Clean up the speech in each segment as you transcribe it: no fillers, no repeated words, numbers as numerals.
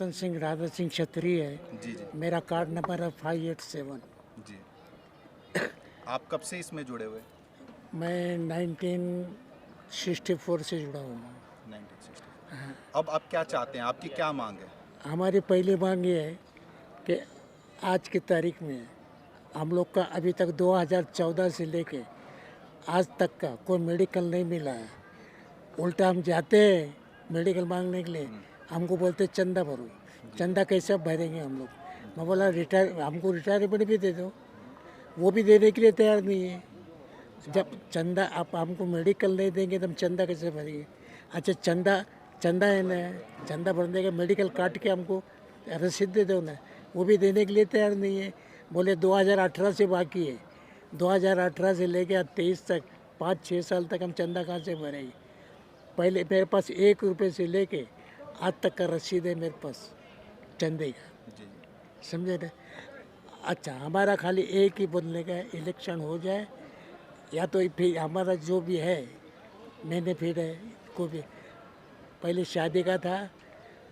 रतन सिंह राधा सिंह क्षत्रिय है। जी जी मेरा card number है 587। जी। आप कब से इसमें जुड़े हुए? मैं 1964 से जुड़ा हुआ हूँ। 1960। अब आप क्या चाहते हैं, आपकी क्या मांग है? हमारी पहली मांग ये है कि आज की तारीख में हम लोग का अभी तक 2014 से लेके आज तक का कोई मेडिकल नहीं मिला है। उल्टा हम जाते हैं मेडिकल मांगने के लिए, हमको बोलते चंदा भरो। चंदा कैसे भरेंगे हम लोग? मैं बोला हमको रिटायरमेंट भी दे दो, वो भी देने के लिए तैयार नहीं है। जब चंदा आप हमको मेडिकल नहीं देंगे तो हम चंदा कैसे भरेंगे? अच्छा चंदा है ना, चंदा भरने का मेडिकल काट के हमको रसीद दे दो ना, वो भी देने के लिए तैयार नहीं है। बोले 2018 से बाकी है। 2018 से लेके आज 23 तक 5-6 साल तक हम चंदा कहाँ से भरेंगे? पहले मेरे पास 1 रुपये से लेके आज तक का रसीद है मेरे पास चंदे का, जी जी। समझे ना? अच्छा हमारा खाली एक ही बोलने का है, इलेक्शन हो जाए या तो फिर हमारा जो भी है बेनिफिट है को भी, पहले शादी का था,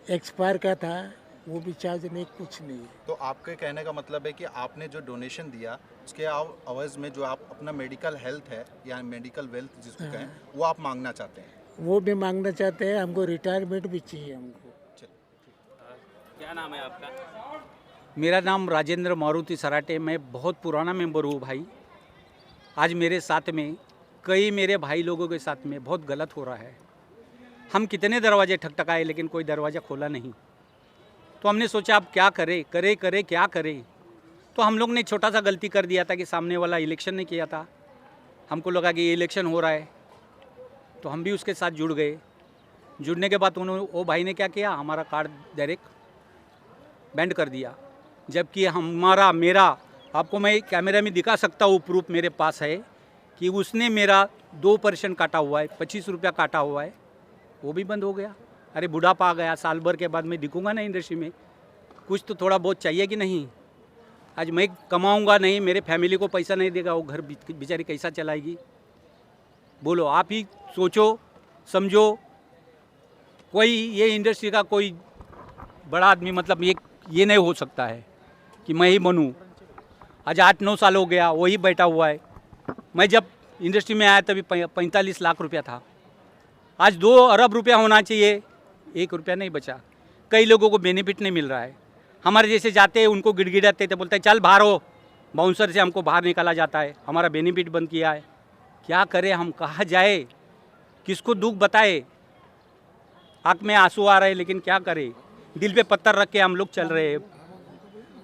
एक्सपायर का था, वो भी चार्ज नहीं, कुछ नहीं है। तो आपके कहने का मतलब है कि आपने जो डोनेशन दिया उसके अवज़ में जो आप अपना मेडिकल हेल्थ है या मेडिकल वेल्थ जिसको कहें वो आप मांगना चाहते हैं? वो भी मांगना चाहते हैं, हमको रिटायरमेंट भी चाहिए हमको। क्या नाम है आपका? मेरा नाम राजेंद्र मारुति सराटे। मैं बहुत पुराना मेंबर हूँ भाई। आज मेरे साथ में कई मेरे भाई लोगों के साथ में बहुत गलत हो रहा है। हम कितने दरवाजे ठकठकाए लेकिन कोई दरवाज़ा खोला नहीं। तो हमने सोचा अब क्या करें क्या करें। तो हम लोग ने छोटा सा गलती कर दिया था कि सामने वाला इलेक्शन नहीं किया था। हमको लगा कि ये इलेक्शन हो रहा है तो हम भी उसके साथ जुड़ गए। जुड़ने के बाद उन्होंने वो भाई ने क्या किया, हमारा कार्ड डायरेक्ट बैंड कर दिया। जबकि मेरा आपको मैं कैमरा में दिखा सकता हूँ, प्रूफ मेरे पास है कि उसने मेरा 2% काटा हुआ है, 25 रुपया काटा हुआ है, वो भी बंद हो गया। अरे बुढ़ापा आ गया, साल भर के बाद मैं दिखूंगा ना इंडस्ट्री में, कुछ तो थोड़ा बहुत चाहिए कि नहीं। आज मैं कमाऊंगा नहीं, मेरे फैमिली को पैसा नहीं देगा, वो घर बेचारी कैसा चलाएगी? बोलो, आप ही सोचो समझो। कोई ये इंडस्ट्री का कोई बड़ा आदमी मतलब ये नहीं हो सकता है कि मैं ही बनूं। आज 8-9 साल हो गया वही बैठा हुआ है। मैं जब इंडस्ट्री में आया तभी 45 लाख रुपया था। आज 2 अरब रुपया होना चाहिए, 1 रुपया नहीं बचा। कई लोगों को बेनिफिट नहीं मिल रहा है। हमारे जैसे जाते हैं उनको गिड़गिड़ाते थे, बोलते हैं चल बाहर हो। बाउंसर से हमको बाहर निकाला जाता है, हमारा बेनिफिट बंद किया है। क्या करें हम, कहाँ जाए, किसको दुख बताए? आँख में आंसू आ रहे हैं लेकिन क्या करें, दिल पे पत्थर रख के हम लोग चल रहे हैं।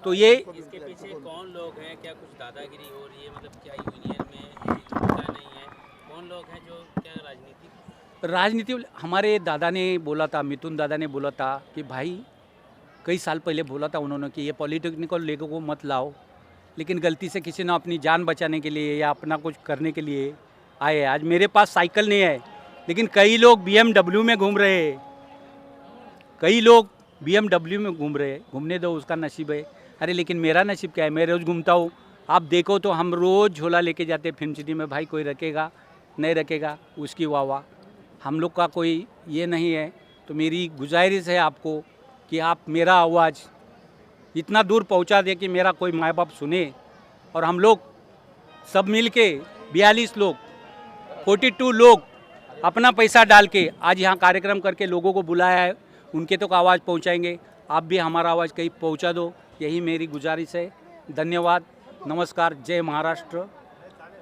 तो ये इसके पीछे कौन लोग हैं? क्या कुछ दादागिरी हो रही है? मतलब क्या यूनियन में जुड़ता नहीं है? कौन लोग हैं जो क्या राजनीति? हमारे दादा ने बोला था, मिथुन दादा ने बोला था कि भाई कई साल पहले बोला था उन्होंने कि ये पॉलिटेक्निकल लोगों को मत लाओ। लेकिन गलती से किसी ने अपनी जान बचाने के लिए या अपना कुछ करने के लिए आए। आज मेरे पास साइकिल नहीं है लेकिन कई लोग BMW में घूम रहे हैं, कई लोग BMW में घूम रहे हैं। घूमने दो, उसका नसीब है। अरे लेकिन मेरा नसीब क्या है? मैं रोज़ घूमता हूँ, आप देखो तो हम रोज़ झोला लेके जाते हैं फिल्म सिटी में। भाई कोई रखेगा नहीं रखेगा उसकी वाह। हम लोग का कोई ये नहीं है। तो मेरी गुजारिश है आपको कि आप मेरा आवाज़ इतना दूर पहुंचा दे कि मेरा कोई माँ बाप सुने। और हम लोग सब मिल के 42 लोग 42 लोग अपना पैसा डाल के आज यहाँ कार्यक्रम करके लोगों को बुलाया है। उनके तक आवाज़ पहुँचाएंगे। आप भी हमारा आवाज़ कहीं पहुँचा दो, यही मेरी गुजारिश है। धन्यवाद, नमस्कार, जय महाराष्ट्र,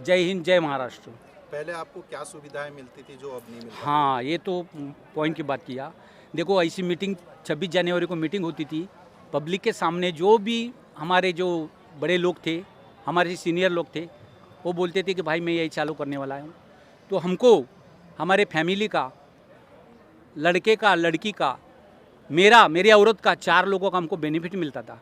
जय हिंद, जय महाराष्ट्र। पहले आपको क्या सुविधाएं मिलती थी जो अब नहीं मिलती? हाँ, ये तो पॉइंट की बात किया। देखो ऐसी मीटिंग 26 जनवरी को मीटिंग होती थी पब्लिक के सामने। जो भी हमारे जो बड़े लोग थे, हमारे सीनियर लोग थे, वो बोलते थे कि भाई मैं यही चालू करने वाला हूँ। तो हमको हमारे फैमिली का, लड़के का, लड़की का, मेरी औरत का, 4 लोगों का हमको बेनिफिट मिलता था।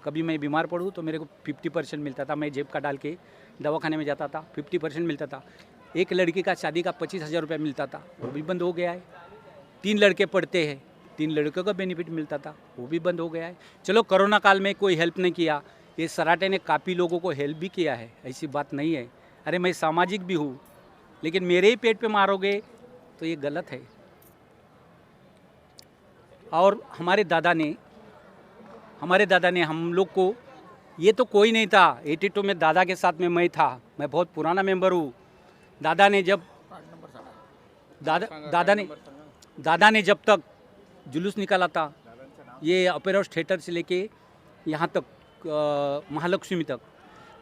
कभी मैं बीमार पड़ूँ तो मेरे को 50% मिलता था। मैं जेब का डाल के दवाखाने में जाता था, 50% मिलता था। एक लड़की का शादी का 25,000 रुपये मिलता था, वो भी बंद हो गया है। 3 लड़के पढ़ते हैं, 3 लड़कों का बेनिफिट मिलता था, वो भी बंद हो गया है। चलो कोरोना काल में कोई हेल्प नहीं किया, ये सराटे ने काफ़ी लोगों को हेल्प भी किया है, ऐसी बात नहीं है। अरे मैं सामाजिक भी हूँ, लेकिन मेरे ही पेट पे मारोगे तो ये गलत है। और हमारे दादा ने हम लोग को, ये तो कोई नहीं था, 82 में दादा के साथ में मैं था, मैं बहुत पुराना मेंबर हूँ। दादा ने जब तक जुलूस निकाला था, ये अपेरा हाउस थिएटर से लेके यहाँ तक महालक्ष्मी तक,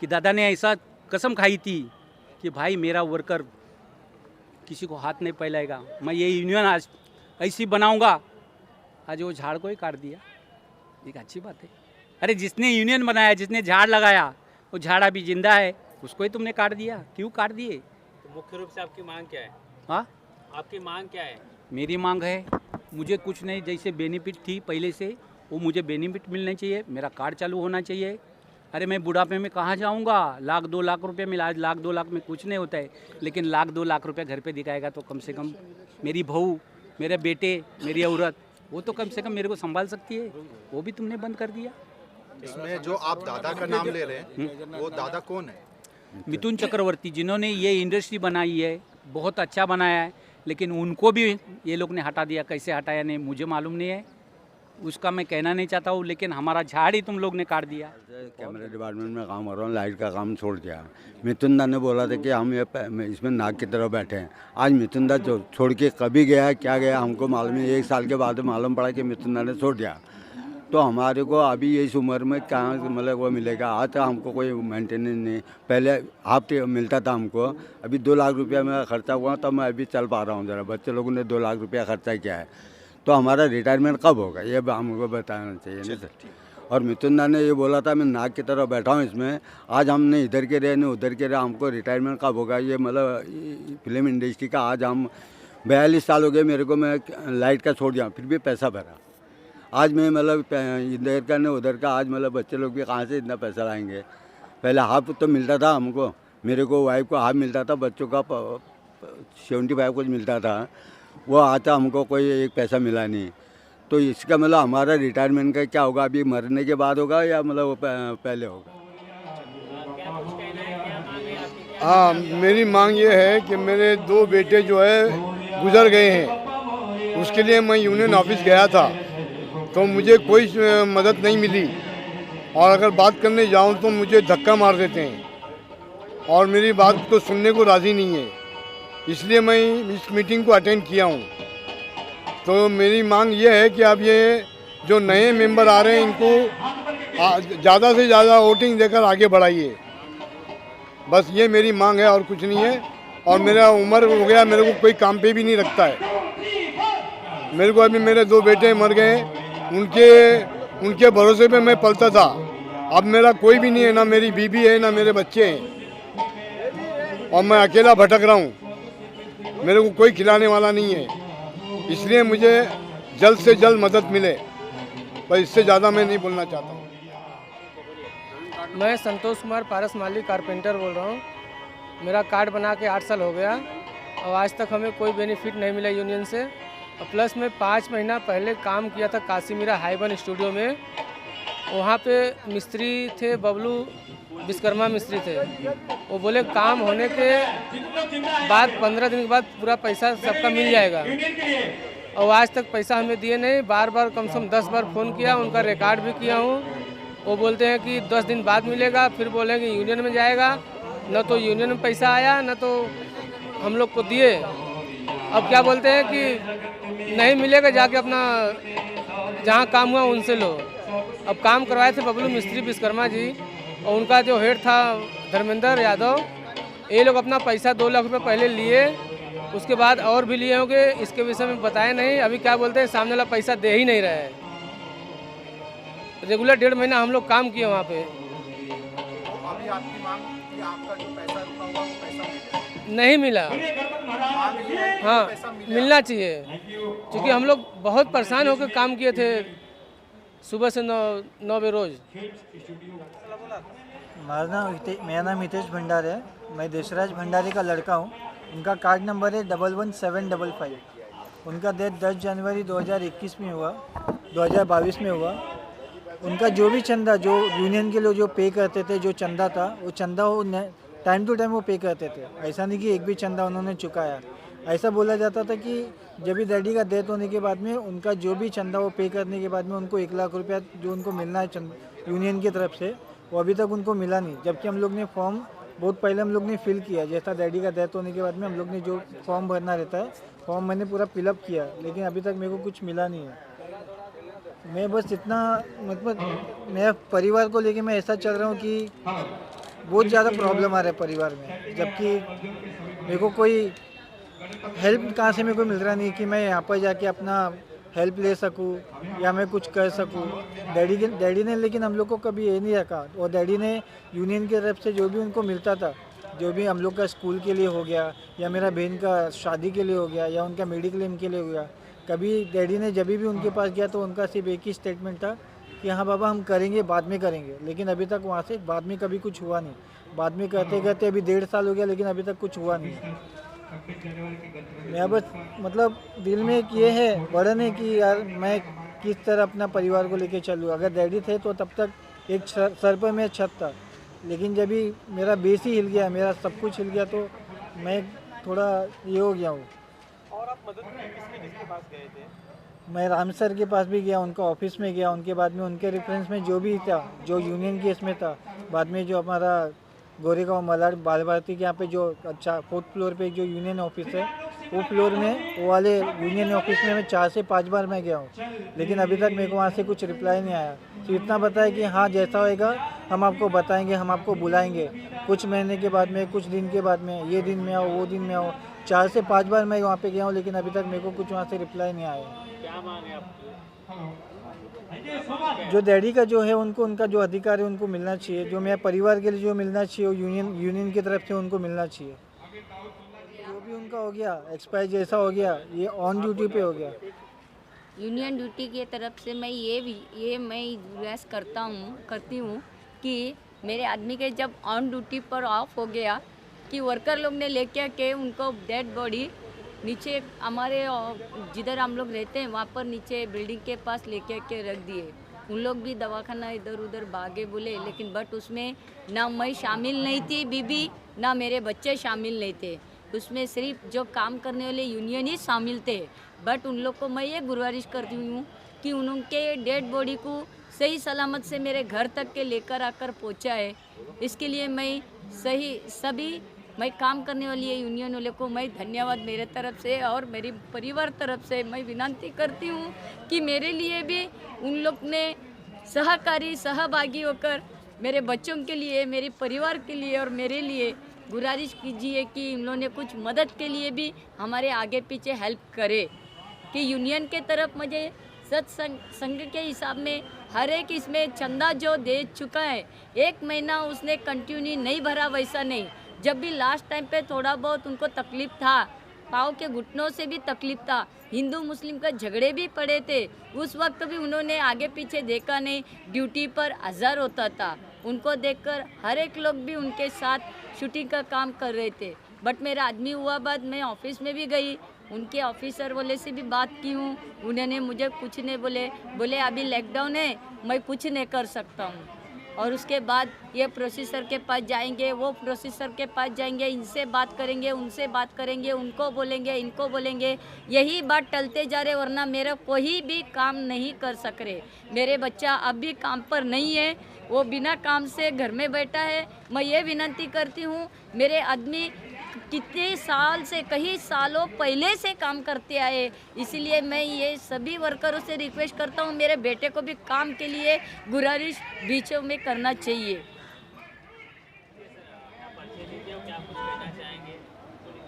कि दादा ने ऐसा कसम खाई थी कि भाई मेरा वर्कर किसी को हाथ नहीं फैलाएगा, मैं ये यूनियन आज ऐसी बनाऊंगा। आज वो झाड़ को ही काट दिया, एक अच्छी बात है। अरे जिसने यूनियन बनाया, जिसने झाड़ लगाया, वो झाड़ अभी जिंदा है, उसको ही तुमने काट दिया। क्यों काट दिए? तो मुख्य रूप से आपकी मांग क्या है? हाँ, आपकी मांग क्या है? मेरी मांग है, मुझे कुछ नहीं, जैसे बेनिफिट थी पहले से, वो मुझे बेनिफिट मिलना चाहिए, मेरा कार्ड चालू होना चाहिए। अरे मैं बुढ़ापे में कहाँ जाऊँगा? 1-2 लाख रुपए मिला, आज 1-2 लाख में कुछ नहीं होता है, लेकिन 1-2 लाख रुपए घर पे दिखाएगा तो कम से कम मेरी बहू, मेरे बेटे, मेरी औरत, वो तो कम से कम मेरे को संभाल सकती है। वो भी तुमने बंद कर दिया। इसमें जो आप दादा का नाम ले रहे हैं, वो दादा कौन है? मिथुन चक्रवर्ती, जिन्होंने ये इंडस्ट्री बनाई है, बहुत अच्छा बनाया है, लेकिन उनको भी ये लोग ने हटा दिया। कैसे हटाया नहीं मुझे मालूम नहीं है, उसका मैं कहना नहीं चाहता हूँ, लेकिन हमारा झाड़ ही तुम लोग ने काट दिया। कैमरे डिपार्टमेंट में काम कर रहा हूँ, लाइट का काम छोड़ दिया। मिथुन दा ने बोला था कि हम ये इसमें नाक की तरह बैठे हैं। आज मिथुन दा छोड़ के कभी गया, क्या गया हमको मालूम नहीं। 1 साल के बाद मालूम पड़ा कि मिथुन दा ने छोड़ दिया। तो हमारे को अभी इस उम्र में कहाँ मतलब वो मिलेगा? आज तक हमको कोई मेंटेनेंस नहीं। पहले हाफ मिलता था हमको, अभी 2 लाख रुपया मेरा खर्चा हुआ, तब मैं अभी चल पा रहा हूँ। ज़रा बच्चे लोगों ने 2 लाख रुपया खर्चा किया है, तो हमारा रिटायरमेंट कब होगा ये हमको बताना चाहिए ना सर। और मिथुन दा ने ये बोला था मैं नाक की तरह बैठा हूँ इसमें, आज हमने इधर के रहे नहीं उधर के रहे, हमको रिटायरमेंट कब होगा? ये मतलब फिल्म इंडस्ट्री का आज हम 42 साल हो गए मेरे को, मैं लाइट का छोड़ दिया, फिर भी पैसा भरा। आज मैं मतलब इधर का नहीं उधर का, आज मतलब बच्चे लोग भी कहाँ से इतना पैसा लाएंगे? पहले हाफ तो मिलता था हमको, मेरे को वाइफ को हाफ मिलता था, बच्चों का 75 कुछ मिलता था। वो आता हमको कोई एक पैसा मिला नहीं। तो इसका मतलब हमारा रिटायरमेंट का क्या होगा? अभी मरने के बाद होगा या मतलब वो पहले होगा? हाँ, मेरी मांग ये है कि मेरे 2 बेटे जो है गुजर गए हैं, उसके लिए मैं यूनियन ऑफिस गया था, तो मुझे कोई मदद नहीं मिली, और अगर बात करने जाऊं तो मुझे धक्का मार देते हैं और मेरी बात को सुनने को राज़ी नहीं है। इसलिए मैं इस मीटिंग को अटेंड किया हूं। तो मेरी मांग ये है कि अब ये जो नए मेंबर आ रहे हैं इनको ज़्यादा से ज़्यादा वोटिंग देकर आगे बढ़ाइए। बस ये मेरी मांग है और कुछ नहीं है। और मेरा उम्र हो गया, मेरे को कोई काम पे भी नहीं रखता है। मेरे को अभी मेरे 2 बेटे मर गए, उनके भरोसे पे मैं पलता था। अब मेरा कोई भी नहीं है, ना मेरी बीवी है ना मेरे बच्चे हैं, और मैं अकेला भटक रहा हूँ। मेरे को कोई खिलाने वाला नहीं है, इसलिए मुझे जल्द से जल्द मदद मिले। पर इससे ज़्यादा मैं नहीं बोलना चाहता हूँ। मैं संतोष कुमार पारस माली कारपेंटर बोल रहा हूँ। मेरा कार्ड बना के 8 साल हो गया और आज तक हमें कोई बेनिफिट नहीं मिला यूनियन से। और प्लस में 5 महीना पहले काम किया था काशीमीरा हाईबन स्टूडियो में। वहाँ पे मिस्त्री थे, बबलू विश्वकर्मा मिस्त्री थे। वो बोले काम होने के बाद 15 दिन के बाद पूरा पैसा सबका मिल जाएगा, और आज तक पैसा हमें दिए नहीं। बार बार कम से कम 10 बार फ़ोन किया, उनका रिकॉर्ड भी किया हूँ। वो बोलते हैं कि 10 दिन बाद मिलेगा, फिर बोलेंगे यूनियन में जाएगा। न तो यूनियन में पैसा आया, न तो हम लोग को दिए। अब क्या बोलते हैं कि नहीं मिलेगा, जाके अपना जहाँ काम हुआ उनसे लो। अब काम करवाए थे बबलू मिस्त्री विश्वकर्मा जी, और उनका जो हेड था धर्मेंद्र यादव। ये लोग अपना पैसा 2 लाख रुपये पहले लिए, उसके बाद और भी लिए होंगे, इसके विषय में बताया नहीं। अभी क्या बोलते हैं, सामने वाला पैसा दे ही नहीं रहा है। रेगुलर 1.5 महीना हम लोग काम किए वहाँ पे। अभी आपकी मांग कि आपका जो पैसा रुका हुआ वो पैसा मिले? नहीं मिला। हाँ, मिलना चाहिए, क्योंकि हम लोग बहुत परेशान होकर काम किए थे सुबह से 9 बजे रोज़। मेरा नाम हितेश भंडारे है। मैं देशराज भंडारे का लड़का हूँ। उनका कार्ड नंबर है 11755। उनका डेथ 10 जनवरी 2021 में हुआ, 2022 में हुआ। उनका जो भी चंदा, जो यूनियन के लोग जो पे करते थे, जो चंदा था, वो चंदा वो टाइम टू टाइम वो पे करते थे। ऐसा नहीं कि एक भी चंदा उन्होंने चुकाया। ऐसा बोला जाता था कि जब भी डैडी का डेथ होने के बाद में उनका जो भी चंदा वो पे करने के बाद में उनको 1 लाख रुपया जो उनको मिलना है यूनियन की तरफ से, वो अभी तक उनको मिला नहीं। जबकि हम लोग ने फॉर्म बहुत पहले हम लोग ने फिल किया, जैसा डैडी का डेथ होने के बाद में हम लोग ने जो फॉर्म भरना रहता है, फॉर्म मैंने पूरा फिलअप किया, लेकिन अभी तक मेरे को कुछ मिला नहीं है। मैं बस इतना मतलब मेरा परिवार को लेके मैं ऐसा चल रहा हूँ कि बहुत ज़्यादा प्रॉब्लम आ रहा है परिवार में, जबकि मेरे को कोई हेल्प कहाँ से मेरे को मिल रहा नहीं कि मैं यहाँ पर जाके अपना हेल्प ले सकूँ या मैं कुछ कर सकूँ। डैडी ने लेकिन हम लोग को कभी ये नहीं रखा, और डैडी ने यूनियन की तरफ से जो भी उनको मिलता था, जो भी हम लोग का स्कूल के लिए हो गया या मेरा बहन का शादी के लिए हो गया या उनका मेडिक्लेम के लिए हो गया, कभी डैडी ने जब भी उनके पास गया तो उनका सिर्फ एक ही स्टेटमेंट था कि हाँ बाबा हम करेंगे, बाद में करेंगे। लेकिन अभी तक वहाँ से बाद में कभी कुछ हुआ नहीं। बाद में करते करते अभी 1.5 साल हो गया, लेकिन अभी तक कुछ हुआ नहीं। मैं बस मतलब दिल में एक ये है बड़न है कि यार मैं किस तरह अपना परिवार को लेके चलूँ। अगर डैडी थे तो तब तक एक सर पर मेरा छत था, लेकिन जब भी मेरा बेस ही हिल गया, मेरा सब कुछ हिल गया, तो मैं थोड़ा ये हो गया हूँ। और आप मदद के लिए किसके पास गए थे? मैं राम सर के पास भी गया, उनका ऑफिस में गया, उनके बाद में उनके रेफरेंस में जो भी था, जो यूनियन केस में था, बाद में जो हमारा गोरेगांव मलाड बाल भारती के यहाँ पे जो 4th फ्लोर पे जो यूनियन ऑफिस है, वो फ्लोर में वो वाले यूनियन ऑफिस में मैं 4 से 5 बार मैं गया हूँ, लेकिन अभी तक मेरे को वहाँ से कुछ रिप्लाई नहीं आया। तो इतना बताया कि हाँ जैसा होएगा हम आपको बताएंगे, हम आपको बुलाएंगे कुछ महीने के बाद में, कुछ दिन के बाद में, ये दिन में आओ, वो दिन में आओ। 4 से 5 बार मैं वहाँ पे गया हूँ, लेकिन अभी तक मेरे को कुछ वहाँ से रिप्लाई नहीं आया। क्या मांग है आपकी? जो डैडी का जो है उनको उनका जो अधिकार है उनको मिलना चाहिए, जो मेरे परिवार के लिए जो मिलना चाहिए वो यूनियन की तरफ से उनको मिलना चाहिए। जो भी उनका हो गया एक्सपायर जैसा हो गया, ये ऑन ड्यूटी पे हो गया। यूनियन ड्यूटी की तरफ से मैं ये मैं रिक्वेस्ट करती हूँ कि मेरे आदमी के जब ऑन ड्यूटी पर ऑफ हो गया कि वर्कर लोग ने लेके के उनको डेड बॉडी नीचे हमारे जिधर हम लोग रहते हैं वहाँ पर नीचे बिल्डिंग के पास लेके के रख दिए। उन लोग भी दवाखाना इधर उधर भागे बोले, लेकिन बट उसमें ना मैं शामिल नहीं थी बीबी, ना मेरे बच्चे शामिल नहीं थे। उसमें सिर्फ जो काम करने वाले यूनियन ही शामिल थे। बट उन लोग को मैं ये गुजारिश करती हूँ कि उनके डेड बॉडी को सही सलामत से मेरे घर तक के लेकर आकर पहुँचाए। इसके लिए मैं मैं काम करने वाली है यूनियन वाले को मैं धन्यवाद मेरे तरफ से और मेरी परिवार तरफ से मैं विनती करती हूँ कि मेरे लिए भी उन लोग ने सहभागी होकर मेरे बच्चों के लिए, मेरे परिवार के लिए और मेरे लिए गुजारिश कीजिए कि उन लोगों ने कुछ मदद के लिए भी हमारे आगे पीछे हेल्प करे। कि यूनियन के तरफ मुझे संघ के हिसाब में हर एक इसमें चंदा जो दे चुका है, 1 महीना उसने कंटिन्यू नहीं भरा वैसा नहीं। जब भी लास्ट टाइम पे थोड़ा बहुत उनको तकलीफ था, पाँव के घुटनों से भी तकलीफ था, हिंदू मुस्लिम का झगड़े भी पड़े थे, उस वक्त भी उन्होंने आगे पीछे देखा नहीं, ड्यूटी पर हाज़िर होता था। उनको देखकर हर एक लोग भी उनके साथ शूटिंग का काम कर रहे थे। बट मेरा आदमी हुआ बाद मैं ऑफिस में भी गई, उनके ऑफिसर वाले से भी बात की हूँ, उन्होंने मुझे कुछ नहीं बोले अभी लॉकडाउन है, मैं कुछ नहीं कर सकता हूँ। और उसके बाद ये प्रोसेसर के पास जाएंगे, वो प्रोसेसर के पास जाएंगे, इनसे बात करेंगे, उनसे बात करेंगे, उनको बोलेंगे, इनको बोलेंगे, यही बात टलते जा रहे, वरना मेरा कोई भी काम नहीं कर सक रहे। मेरे बच्चा अब भी काम पर नहीं है, वो बिना काम से घर में बैठा है। मैं ये विनती करती हूँ, मेरे आदमी कितने साल से, कई सालों पहले से काम करते आए, इसीलिए मैं ये सभी वर्करों से रिक्वेस्ट करता हूँ मेरे बेटे को भी काम के लिए गुजारिश बीचों में करना चाहिए।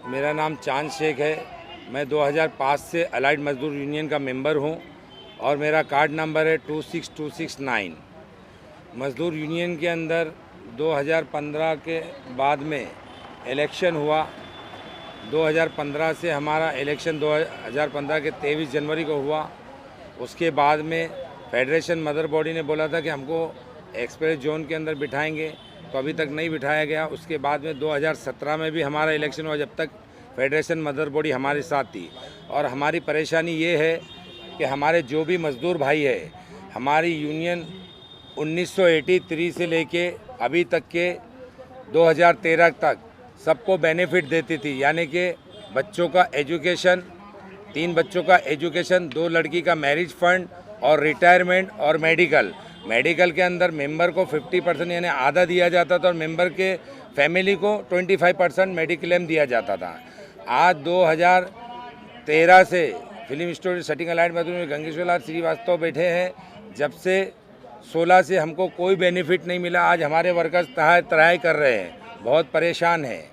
मेरा नाम चांद शेख है, मैं 2005 से अलाइड मजदूर यूनियन का मेंबर हूँ और मेरा कार्ड नंबर है 26269। मजदूर यूनियन के अंदर 2015 के बाद में इलेक्शन हुआ। 2015 से हमारा इलेक्शन 2015 के 23 जनवरी को हुआ। उसके बाद में फेडरेशन मदर बॉडी ने बोला था कि हमको एक्सप्रेस जोन के अंदर बिठाएंगे, तो अभी तक नहीं बिठाया गया। उसके बाद में 2017 में भी हमारा इलेक्शन हुआ, जब तक फेडरेशन मदर बॉडी हमारे साथ थी। और हमारी परेशानी ये है कि हमारे जो भी मज़दूर भाई है, हमारी यूनियन 1983 से लेके अभी तक के 2013 तक सबको बेनिफिट देती थी, यानी कि बच्चों का एजुकेशन, 3 बच्चों का एजुकेशन, 2 लड़की का मैरिज फंड और रिटायरमेंट और मेडिकल। मेडिकल के अंदर मेंबर को 50% यानी आधा दिया जाता था और मेंबर के फैमिली को 25% मेडिक्लेम दिया जाता था। आज 2013 से फिल्म स्टोरी सेटिंग अलाइड मजदूर में गंगेश्वर लाल श्रीवास्तव बैठे हैं। जब से 16 से हमको कोई बेनिफिट नहीं मिला। आज हमारे वर्कर्स तराई कर रहे हैं, बहुत परेशान हैं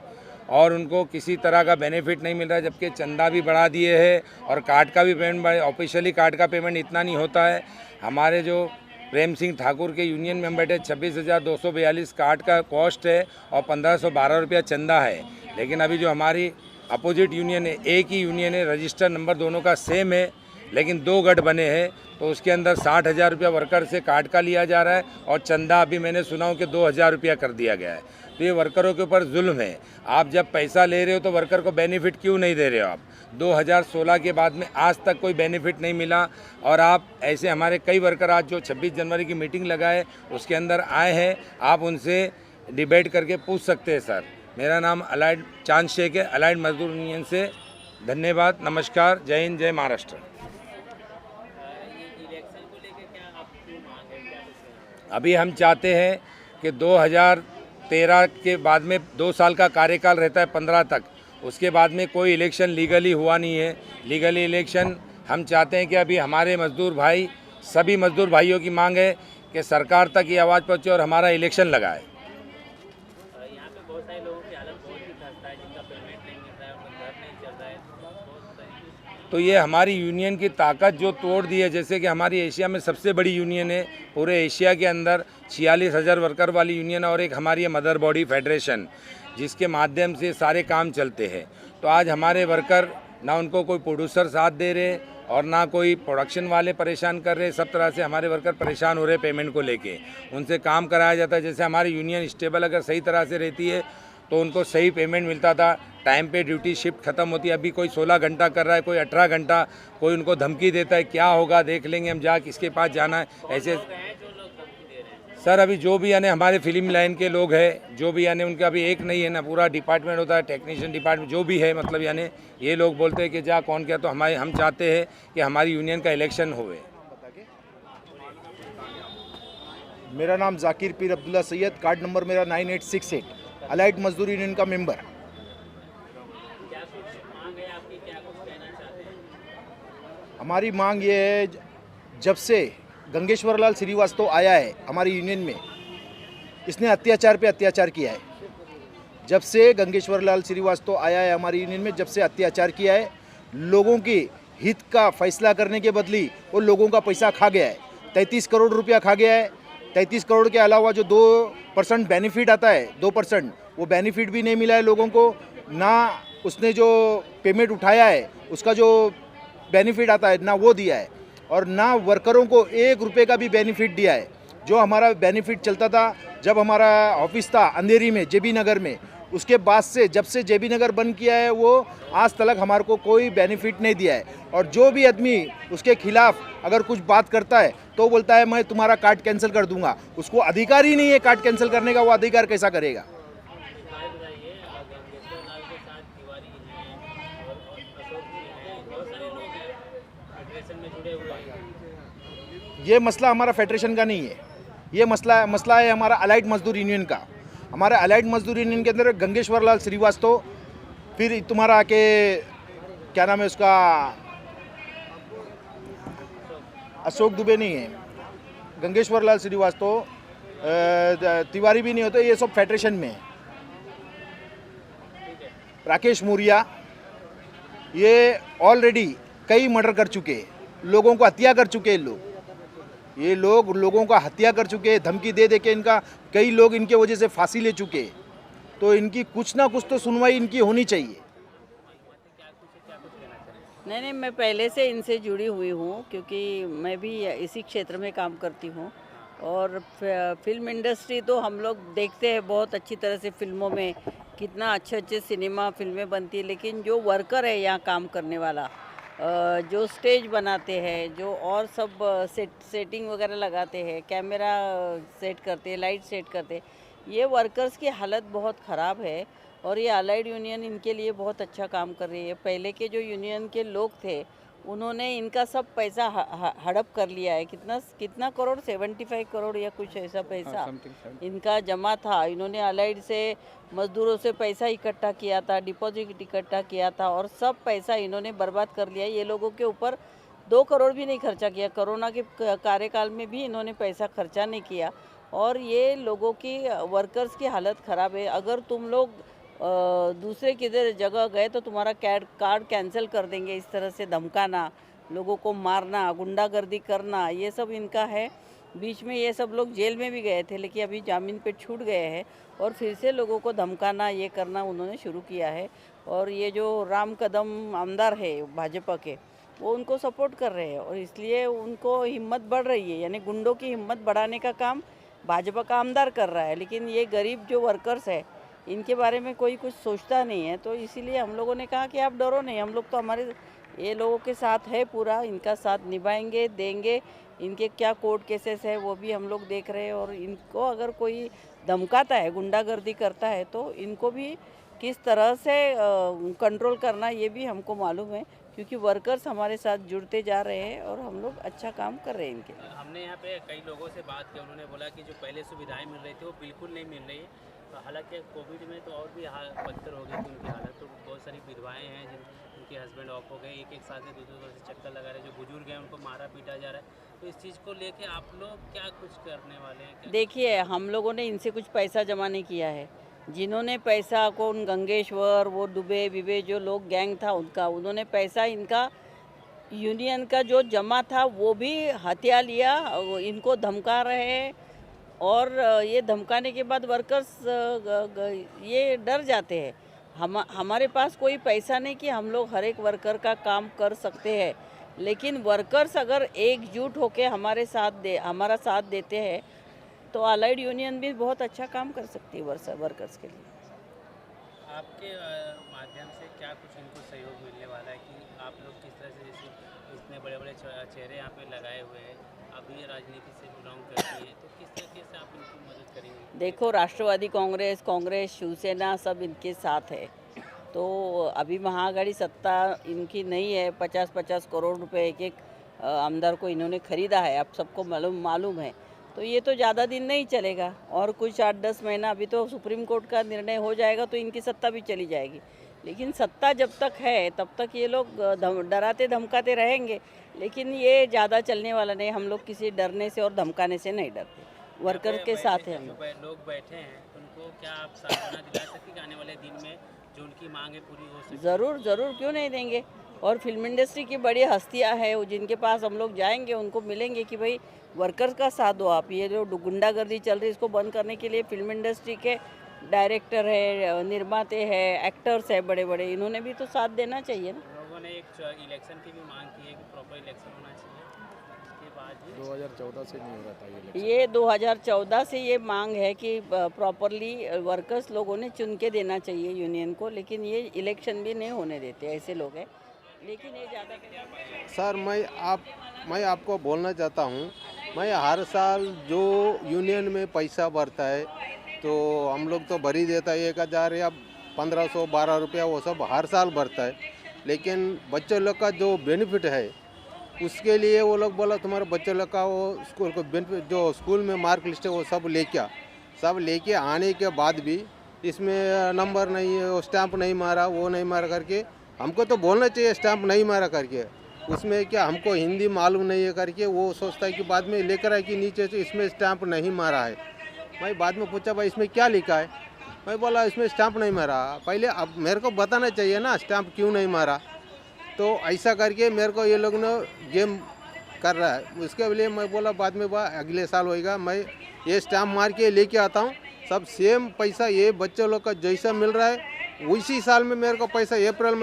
और उनको किसी तरह का बेनिफिट नहीं मिल रहा है, जबकि चंदा भी बढ़ा दिए हैं और कार्ड का भी पेमेंट ऑफिशियली कार्ड का पेमेंट इतना नहीं होता है। हमारे जो प्रेम सिंह ठाकुर के यूनियन में बैठे 26,242 कार्ड का कॉस्ट है और 1,512 रुपया चंदा है। लेकिन अभी जो हमारी अपोजिट यूनियन है, एक ही यूनियन है, रजिस्टर नंबर दोनों का सेम है, लेकिन 2 गठ बने हैं, तो उसके अंदर 60,000 रुपया वर्कर से कार्ड का लिया जा रहा है और चंदा अभी मैंने सुना हूँ कि 2,000 रुपया कर दिया गया है। तो ये वर्करों के ऊपर जुल्म है। आप जब पैसा ले रहे हो तो वर्कर को बेनिफिट क्यों नहीं दे रहे हो आप? 2016 के बाद में आज तक कोई बेनिफिट नहीं मिला और आप ऐसे हमारे कई वर्कर आज जो 26 जनवरी की मीटिंग लगाए उसके अंदर आए हैं, आप उनसे डिबेट करके पूछ सकते हैं। सर, मेरा नाम अलाइड चांद शेख है, अलाइड मजदूर यूनियन से। धन्यवाद, नमस्कार, जय हिंद, जय महाराष्ट्र। अभी हम चाहते हैं कि 2013 के बाद में 2 साल का कार्यकाल रहता है 15 तक, उसके बाद में कोई इलेक्शन लीगली हुआ नहीं है। लीगली इलेक्शन हम चाहते हैं कि अभी हमारे मजदूर भाई, सभी मजदूर भाइयों की मांग है कि सरकार तक ये आवाज़ पहुँचे और हमारा इलेक्शन लगाए। यहाँ पे बहुत सारे लोगों की हालत बहुत ही खस्ता है, जिनका पेमेंट नहीं मिल रहा है, उनका घर नहीं चल रहा है, बहुत सारी। तो ये हमारी यूनियन की ताकत जो तोड़ दी है, जैसे कि हमारी एशिया में सबसे बड़ी यूनियन है, पूरे एशिया के अंदर 46,000 वर्कर वाली यूनियन और एक हमारी मदर बॉडी फेडरेशन, जिसके माध्यम से सारे काम चलते हैं। तो आज हमारे वर्कर ना उनको कोई प्रोड्यूसर साथ दे रहे और ना कोई प्रोडक्शन वाले परेशान कर रहे। सब तरह से हमारे वर्कर परेशान हो रहे पेमेंट को लेके। उनसे काम कराया जाता है, जैसे हमारी यूनियन स्टेबल अगर सही तरह से रहती है तो उनको सही पेमेंट मिलता था, टाइम पे ड्यूटी शिफ्ट खत्म होती है। अभी कोई 16 घंटा कर रहा है, कोई 18 घंटा, कोई उनको धमकी देता है, क्या होगा देख लेंगे हम, जा किसके पास जाना है, ऐसे। सर, अभी जो भी यानी हमारे फिल्म लाइन के लोग हैं, जो भी यानी उनका अभी एक नहीं है ना, पूरा डिपार्टमेंट होता है, टेक्नीशियन डिपार्टमेंट जो भी है, मतलब यानी ये लोग बोलते हैं कि जा कौन क्या। तो हम चाहते हैं कि हमारी यूनियन का इलेक्शन होवे। मेरा नाम जाकिर पीर अब्दुल्ला सैयद, कार्ड नंबर मेरा 9868, अलाइड मजदूर यूनियन का मेंबर। हमारी मांग ये है, जब से गंगेश्वर लाल श्रीवास्तव आया है हमारी यूनियन में, इसने अत्याचार पे अत्याचार किया है। जब से गंगेश्वर लाल श्रीवास्तव आया है हमारी यूनियन में, जब से अत्याचार किया है, लोगों की हित का फैसला करने के बदली वो लोगों का पैसा खा गया है। 33 करोड़ रुपया खा गया है। 33 करोड़ के अलावा जो 2% बेनिफिट आता है, 2%, वो बेनिफिट भी नहीं मिला है लोगों को। ना उसने जो पेमेंट उठाया है उसका जो बेनिफिट आता है ना वो दिया है, और ना वर्करों को 1 रुपये का भी बेनिफिट दिया है। जो हमारा बेनिफिट चलता था जब हमारा ऑफिस था अंधेरी में, जेबी नगर में, उसके बाद से जब से जेबी नगर बंद किया है वो आज तक हमारे को कोई बेनिफिट नहीं दिया है। और जो भी आदमी उसके खिलाफ अगर कुछ बात करता है तो बोलता है मैं तुम्हारा कार्ड कैंसिल कर दूंगा। उसको अधिकार ही नहीं है कार्ड कैंसिल करने का, वो अधिकार कैसा करेगा? ये मसला हमारा फेडरेशन का नहीं है, ये मसला है हमारा अलाइड मजदूर यूनियन का। हमारे अलाइड मजदूर यूनियन के अंदर गंगेश्वर लाल श्रीवास्तव, फिर तुम्हारा आके क्या नाम है उसका, अशोक दुबे नहीं है, गंगेश्वर लाल श्रीवास्तव, तिवारी भी नहीं होते, ये सब फेडरेशन में है। राकेश मौर्या, ये ऑलरेडी कई मर्डर कर चुके हैं, लोगों को हत्या कर चुके हैं। ये लोग लोगों का हत्या कर चुके हैं, धमकी दे के इनका कई लोग इनके वजह से फांसी ले चुके हैं। तो इनकी कुछ ना कुछ तो सुनवाई इनकी होनी चाहिए। नहीं, मैं पहले से इनसे जुड़ी हुई हूँ, क्योंकि मैं भी इसी क्षेत्र में काम करती हूँ। और फिल्म इंडस्ट्री तो हम लोग देखते हैं बहुत अच्छी तरह से, फिल्मों में कितना अच्छे सिनेमा फिल्में बनती है, लेकिन जो वर्कर है यहाँ काम करने वाला, जो स्टेज बनाते हैं, जो और सब सेटिंग वगैरह लगाते हैं, कैमरा सेट करते हैं, लाइट सेट करते हैं, ये वर्कर्स की हालत बहुत ख़राब है। और ये अलाइड यूनियन इनके लिए बहुत अच्छा काम कर रही है। पहले के जो यूनियन के लोग थे उन्होंने इनका सब पैसा हड़प कर लिया है। कितना करोड़, 75 करोड़ या कुछ ऐसा पैसा इनका जमा था। इन्होंने अलाइड से मजदूरों से पैसा इकट्ठा किया था, डिपॉजिट इकट्ठा किया था और सब पैसा इन्होंने बर्बाद कर लिया। ये लोगों के ऊपर 2 करोड़ भी नहीं खर्चा किया। कोरोना के कार्यकाल में भी इन्होंने पैसा खर्चा नहीं किया और ये लोगों की, वर्कर्स की हालत ख़राब है। अगर तुम लोग दूसरे किधर जगह गए तो तुम्हारा कार्ड कैंसिल कर देंगे। इस तरह से धमकाना, लोगों को मारना, गुंडागर्दी करना, ये सब इनका है। बीच में ये सब लोग जेल में भी गए थे लेकिन अभी जामीन पे छूट गए हैं और फिर से लोगों को धमकाना, ये करना उन्होंने शुरू किया है। और ये जो राम कदम आमदार है भाजपा के, वो उनको सपोर्ट कर रहे हैं और इसलिए उनको हिम्मत बढ़ रही है। यानी गुंडों की हिम्मत बढ़ाने का काम भाजपा का आमदार कर रहा है, लेकिन ये गरीब जो वर्कर्स है इनके बारे में कोई कुछ सोचता नहीं है। तो इसीलिए हम लोगों ने कहा कि आप डरो नहीं, हम लोग तो हमारे ये लोगों के साथ है, पूरा इनका साथ निभाएंगे, देंगे। इनके क्या कोर्ट केसेस है वो भी हम लोग देख रहे हैं और इनको अगर कोई धमकाता है, गुंडागर्दी करता है तो इनको भी किस तरह से कंट्रोल करना ये भी हमको मालूम है, क्योंकि वर्कर्स हमारे साथ जुड़ते जा रहे हैं और हम लोग अच्छा काम कर रहे हैं इनके। हमने यहाँ पे कई लोगों से बात की, उन्होंने बोला कि जो पहले सुविधाएं मिल रही थी वो बिल्कुल नहीं मिल रही है। तो हालांकि कोविड में तो और भी बदतर हो गई थी उनकी हालत। तो बहुत सारी विधवाएँ हैं जिनके हस्बैंड ऑफ हो गए, एक साल से 2-2 साल से चक्कर लगा रहे, जो बुजुर्ग हैं उनको मारा पीटा जा रहा है। तो इस चीज़ को लेके आप लोग क्या कुछ करने वाले हैं? देखिए, हम लोगों ने इनसे कुछ पैसा जमा नहीं किया है। जिन्होंने पैसा को, उन गंगेश्वर, वो दुबे विबे जो लोग गैंग था उनका, उन्होंने पैसा इनका यूनियन का जो जमा था वो भी हथिया लिया, इनको धमका रहे हैं और ये धमकाने के बाद वर्कर्स ये डर जाते हैं। हमारे पास कोई पैसा नहीं कि हम लोग हर एक वर्कर का काम कर सकते हैं, लेकिन वर्कर्स अगर एकजुट होकर हमारा साथ देते हैं तो अलाइड यूनियन भी बहुत अच्छा काम कर सकती है वर्कर्स के लिए। आपके माध्यम से क्या कुछ इनको सहयोग मिलने वाला है कि आप लोग किस तरह से, जैसे इतने बड़े बड़े चेहरे यहाँ पे लगाए हुए हैं, अभी राजनीति से बिलोंग करती हैं, तो किस तरीके से आप इनकी मदद करेंगे? देखो, राष्ट्रवादी कांग्रेस, शिवसेना सब इनके साथ है। तो अभी महाआघाड़ी सत्ता इनकी नहीं है। 50-50 करोड़ रुपए एक आमदार को इन्होंने खरीदा है, आप सबको मालूम है। तो ये तो ज़्यादा दिन नहीं चलेगा और कुछ 8-10 महीना, अभी तो सुप्रीम कोर्ट का निर्णय हो जाएगा तो इनकी सत्ता भी चली जाएगी। लेकिन सत्ता जब तक है तब तक ये लोग डराते धमकाते रहेंगे, लेकिन ये ज़्यादा चलने वाला नहीं। हम लोग किसी डरने से और धमकाने से नहीं डरते, वर्कर के साथ हैं हम लोग बैठे हैं, उनको क्या आप सांत्वना दिला सकते कि आने वाले दिन में जो उनकी मांग है पूरी हो सके? ज़रूर, क्यों नहीं देंगे। और फिल्म इंडस्ट्री की बड़ी हस्तियां हैं जिनके पास हम लोग जाएंगे, उनको मिलेंगे कि भाई वर्कर्स का साथ दो आप। ये जो गुंडागर्दी चल रही है इसको बंद करने के लिए फिल्म इंडस्ट्री के डायरेक्टर है, निर्माते हैं, एक्टर्स है बड़े बड़े, इन्होंने भी तो साथ देना चाहिए ना। लोगों ने एक इलेक्शन की भी मांग की है कि प्रॉपर इलेक्शन होना चाहिए। इसके बाद 2014 से नहीं हो रहा था ये 2014 से ये मांग है कि प्रॉपरली वर्कर्स लोगों ने चुन के देना चाहिए यूनियन को, लेकिन ये इलेक्शन भी नहीं होने देते, ऐसे लोग हैं। लेकिन ये ज़्यादा सर, मैं आपको बोलना चाहता हूँ, मैं हर साल जो यूनियन में पैसा भरता है तो हम लोग तो भर ही देता है, 1000 या 1500 12 रुपया वो सब हर साल भरता है। लेकिन बच्चों लोग का जो बेनिफिट है उसके लिए वो लोग बोला तुम्हारे बच्चों लोग का वो स्कूल को बेनिफिट, जो स्कूल में मार्क लिस्ट है वो सब लेके आने के बाद भी इसमें नंबर नहीं है, वो स्टैंप नहीं मारा, वो नहीं मारा करके हमको तो बोलना चाहिए स्टैंप नहीं मारा करके। उसमें क्या हमको हिंदी मालूम नहीं है करके वो सोचता है कि बाद में लेकर आए कि नीचे से इसमें स्टैंप नहीं मारा है। मैं बाद में पूछा भाई इसमें क्या लिखा है, मैं बोला इसमें स्टैंप नहीं मारा। पहले अब मेरे को बताना चाहिए ना स्टैंप क्यों नहीं मारा। तो ऐसा करके मेरे को ये लोग ने गेम कर रहा है। उसके लिए मैं बोला बाद में अगले साल होएगा, मैं ये स्टैंप मार के लेके आता हूँ, सब सेम पैसा ये बच्चों लोग का जैसा मिल रहा है उसी साल में मेरे को पैसा अप्रैल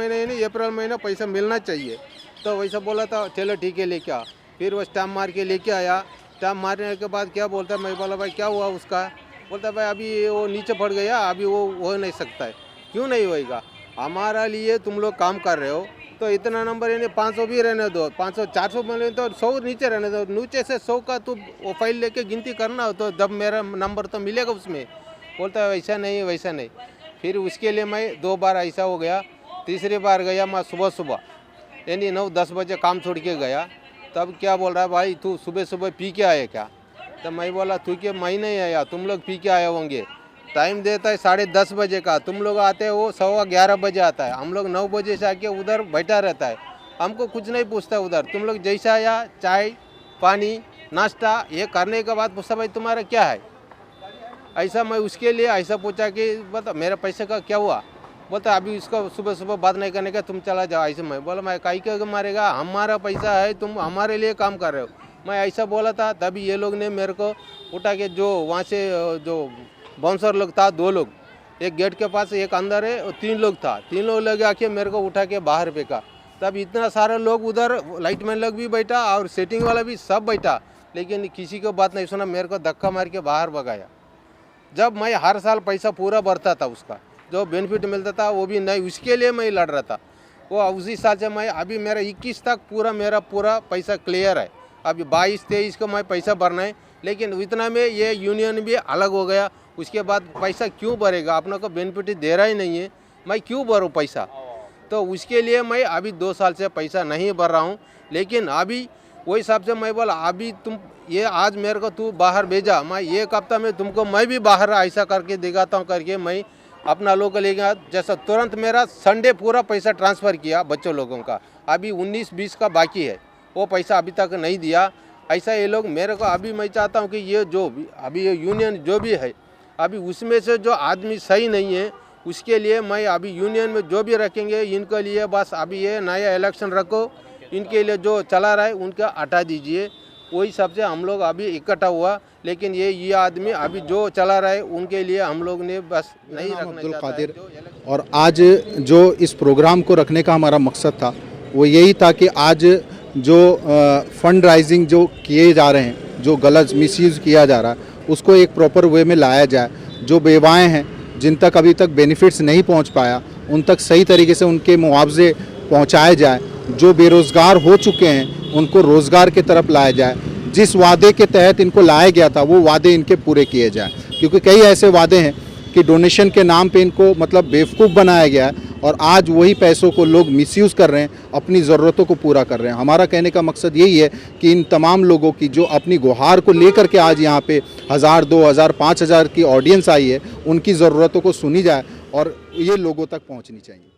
महीना पैसा मिलना चाहिए। तो वैसा बोला था, चलो ठीक है लेके आ। फिर वो स्टैम्प मार के लेके आया। स्टैम्प मारने के बाद क्या बोलता है, मैं बोला भाई क्या हुआ उसका, बोलता भाई अभी वो नीचे पड़ गया, अभी वो हो नहीं सकता है। क्यों नहीं होएगा, हमारा लिए तुम लोग काम कर रहे हो तो इतना नंबर यानी 500 भी रहने दो, 500 400 मिले तो 100 नीचे रहने दो, नीचे से 100 का तो वो फाइल लेके गिनती करना हो तो जब मेरा नंबर तो मिलेगा उसमें। बोलता है वैसा नहीं। फिर उसके लिए मैं 2 बार ऐसा हो गया। तीसरी बार गया मैं सुबह यानी 9-10 बजे काम छोड़ के गया। तब क्या बोल रहा है, भाई तू सुबह पी के आए क्या? तो मैं बोला तू के मैं नहीं आया, तुम लोग पी के आए होंगे। टाइम देता है 10:30 बजे का, तुम लोग आते हैं वो 11:15 बजे आता है। हम लोग 9 बजे से आके उधर बैठा रहता है, हमको कुछ नहीं पूछता उधर। तुम लोग जैसा आया चाय पानी नाश्ता ये करने के बाद पूछा भाई तुम्हारा क्या है, ऐसा। मैं उसके लिए ऐसा पूछा कि बता मेरे पैसे का क्या हुआ? बोलता अभी इसको सुबह बात नहीं करने का, तुम चला जाओ। ऐसे मैं बोला मैं काहे के मारेगा, हमारा पैसा है, तुम हमारे लिए काम कर रहे हो। मैं ऐसा बोला था। तभी ये लोग ने मेरे को उठा के, जो वहाँ से जो बाउंसर लोग था 2 लोग, एक गेट के पास एक अंदर है और 3 लोग था, 3 लोग लगे आके मेरे को उठा के बाहर फेंका। तब इतना सारे लोग उधर लाइटमैन लोग भी बैठा और सेटिंग वाला भी सब बैठा, लेकिन किसी को बात नहीं सुना। मेरे को धक्का मार के बाहर भगाया। जब मैं हर साल पैसा पूरा भरता था, उसका जो बेनिफिट मिलता था वो भी नहीं, उसके लिए मैं लड़ रहा था। वो उसी साल से मैं अभी मेरा 21 तक मेरा पूरा पैसा क्लियर है। अभी 22-23 को मैं पैसा भरना है, लेकिन इतना में ये यूनियन भी अलग हो गया। उसके बाद पैसा क्यों भरेगा, अपनों को बेनिफिट दे रहा ही नहीं है, मैं क्यों भरूँ पैसा? तो उसके लिए मैं अभी 2 साल से पैसा नहीं भर रहा हूँ। लेकिन अभी वही हिसाब से मैं बोला अभी तुम ये आज मेरे को तू बाहर भेजा, मैं 1 हफ्ता में तुमको मैं भी बाहर ऐसा करके दिखाता हूँ करके मैं अपना लोग को ले गया। जैसा तुरंत मेरा संडे पूरा पैसा ट्रांसफ़र किया बच्चों लोगों का। अभी 19-20 का बाकी है, वो पैसा अभी तक नहीं दिया। ऐसा ये लोग मेरे को, अभी मैं चाहता हूँ कि ये जो अभी ये यूनियन जो भी है, अभी उसमें से जो आदमी सही नहीं है, उसके लिए मैं अभी यूनियन में जो भी रखेंगे इनके लिए बस अभी ये नया इलेक्शन रखो, इनके लिए जो चला रहा है उनका हटा दीजिए। वही सबसे हम लोग अभी इकट्ठा हुआ। लेकिन ये आदमी अभी जो चला रहा है उनके लिए हम लोग ने बस नहीं रखना अब्दुल चाहता कादिर। है। और आज जो इस प्रोग्राम को रखने का हमारा मकसद था वो यही था कि आज जो फंड राइजिंग जो किए जा रहे हैं, जो गलत मिसयूज़ किया जा रहा है, उसको एक प्रॉपर वे में लाया जाए। जो बेवाएँ हैं, जिन तक अभी तक बेनिफिट्स नहीं पहुंच पाया, उन तक सही तरीके से उनके मुआवजे पहुंचाए जाए। जो बेरोज़गार हो चुके हैं उनको रोज़गार की तरफ लाया जाए। जिस वादे के तहत इनको लाया गया था वो वादे इनके पूरे किए जाए, क्योंकि कई ऐसे वादे हैं कि डोनेशन के नाम पे इनको मतलब बेवकूफ़ बनाया गया है और आज वही पैसों को लोग मिसयूज़ कर रहे हैं, अपनी ज़रूरतों को पूरा कर रहे हैं। हमारा कहने का मकसद यही है कि इन तमाम लोगों की जो अपनी गुहार को लेकर के आज यहाँ पे 1000, 2000, 5000 की ऑडियंस आई है, उनकी ज़रूरतों को सुनी जाए और ये लोगों तक पहुँचनी चाहिए।